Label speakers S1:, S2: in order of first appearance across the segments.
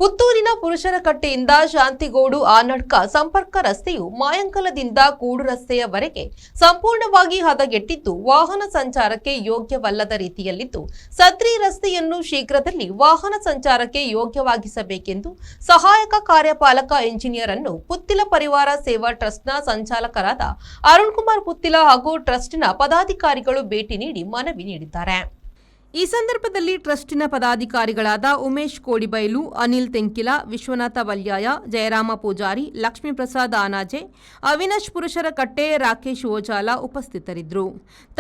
S1: ಪುತ್ತೂರಿನ ಪುರುಷರ ಕಟ್ಟೆಯಿಂದ ಶಾಂತಿಗೋಡು ಆನಡ್ಕ ಸಂಪರ್ಕ ರಸ್ತೆಯು ಮಾಯಂಕಲದಿಂದ ಕೂಡು ರಸ್ತೆಯವರೆಗೆ ಸಂಪೂರ್ಣವಾಗಿ ಹದಗೆಟ್ಟಿದ್ದು ವಾಹನ ಸಂಚಾರಕ್ಕೆ ಯೋಗ್ಯವಲ್ಲದ ರೀತಿಯಲ್ಲಿದ್ದು ಸದ್ರಿ ರಸ್ತೆಯನ್ನು ಶೀಘ್ರದಲ್ಲಿ ವಾಹನ ಸಂಚಾರಕ್ಕೆ ಯೋಗ್ಯವಾಗಿಸಬೇಕೆಂದು ಸಹಾಯಕ ಕಾರ್ಯಪಾಲಕ ಇಂಜಿನಿಯರ್ ಅನ್ನು ಪುತ್ತಿಲ ಪರಿವಾರ ಸೇವಾ ಟ್ರಸ್ಟ್ನ ಸಂಚಾಲಕರಾದ ಅರುಣ್ ಕುಮಾರ್ ಪುತ್ತಿಲ ಹಾಗೂ ಟ್ರಸ್ಟ್ನ ಪದಾಧಿಕಾರಿಗಳು ಭೇಟಿ ನೀಡಿ ಮನವಿ ನೀಡಿದ್ದಾರೆ. ಈ ಸಂದರ್ಭದಲ್ಲಿ ಟ್ರಸ್ಟಿನ ಪದಾಧಿಕಾರಿಗಳಾದ ಉಮೇಶ್ ಕೋಡಿಬೈಲು, ಅನಿಲ್ ತೆಂಕಿಲ, ವಿಶ್ವನಾಥ ವಲ್ಯಾಯ, ಜಯರಾಮ ಪೂಜಾರಿ, ಲಕ್ಷ್ಮೀಪ್ರಸಾದ್ ಆನಾಜೆ, ಅವಿನಾಶ್ ಪುರುಷರ ಕಟ್ಟೆ, ರಾಕೇಶ್ ಓಜಾಲ ಉಪಸ್ಥಿತರಿದ್ದರು.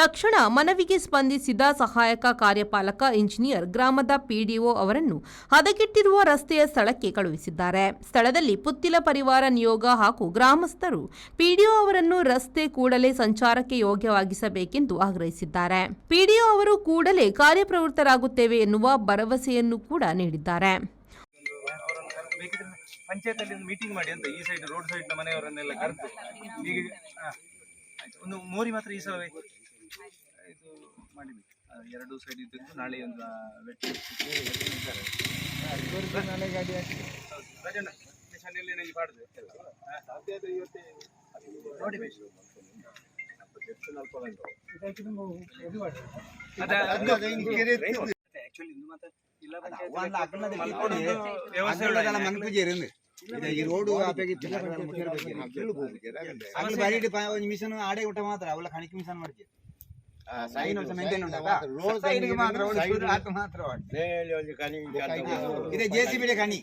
S1: ತಕ್ಷಣ ಮನವಿಗೆ ಸ್ಪಂದಿಸಿದ ಸಹಾಯಕ ಕಾರ್ಯಪಾಲಕ ಇಂಜಿನಿಯರ್ ಗ್ರಾಮದ ಪಿಡಿಒ ಅವರನ್ನು ಹದಗೆಟ್ಟಿರುವ ರಸ್ತೆಯ ಸ್ಥಳಕ್ಕೆ ಕಳುಹಿಸಿದ್ದಾರೆ. ಸ್ಥಳದಲ್ಲಿ ಪುತ್ತಿಲ ಪರಿವಾರ ನಿಯೋಗ ಹಾಗೂ ಗ್ರಾಮಸ್ಥರು ಪಿಡಿಒ ಅವರನ್ನು ರಸ್ತೆ ಕೂಡಲೇ ಸಂಚಾರಕ್ಕೆ ಯೋಗ್ಯವಾಗಿಸಬೇಕೆಂದು ಆಗ್ರಹಿಸಿದ್ದಾರೆ. ಪಿಡಿಒ ಅವರು ಕೂಡಲೇ ಕಾರ್ಯಪ್ರವೃತ್ತರಾಗುತ್ತೇವೆ ಎನ್ನುವ ಭರವಸೆಯನ್ನು ಕೂಡ ನೀಡಿದ್ದಾರೆ.
S2: ಪಂಚಾಯತ್ ಮೀಟಿಂಗ್ ಮಾಡಿ ಅಂತ ಈ ಸೈಡ್ ರೋಡ್ ಸೈಡ್ ಮನೆಯವರನ್ನೆಲ್ಲ ಕರೆದು ಈಗ ಒಂದು ಮೋರಿ ಮಾತ್ರ ಈ ಸಲ ಇದು ಮಾಡಿದ್ವಿ. ಎರಡು ಸೈಡ್ ಇದ್ದು ನಾಳೆ ಒಂದು ನಾಳೆ ಗಾಡಿ
S3: ಈ ರೋಡು ಮಿಷನ್ ಆಡೆ ಊಟ ಮಾತ್ರ ಅವಲ್ಲ ಕಣಿಕೆ ಮಿಷನ್ ಮಾಡ್ತೀವಿ ಇದೆ ಜೆಸಿಬಿ ಕಣಿ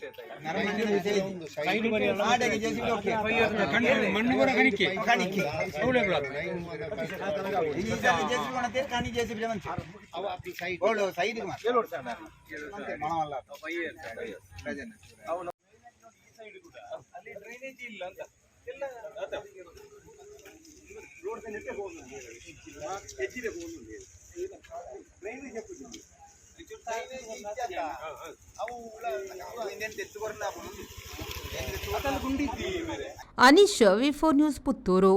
S3: ಕಣಿ ಜೆಸಿಬಿ ಸೈಡ್ ಮಣವಲ್ಲ ಅಲ್ಲಿ ಡ್ರೈನೇಜ್ ಇಲ್ಲ ಅಂತ ಎಲ್ಲ ರೋಡ್ ಸೈಡ್ ಹೆಚ್ಚಿದೆ
S1: ಅನೀಶ್, ವಿ4 ನ್ಯೂಸ್, ಪುತ್ತೂರು.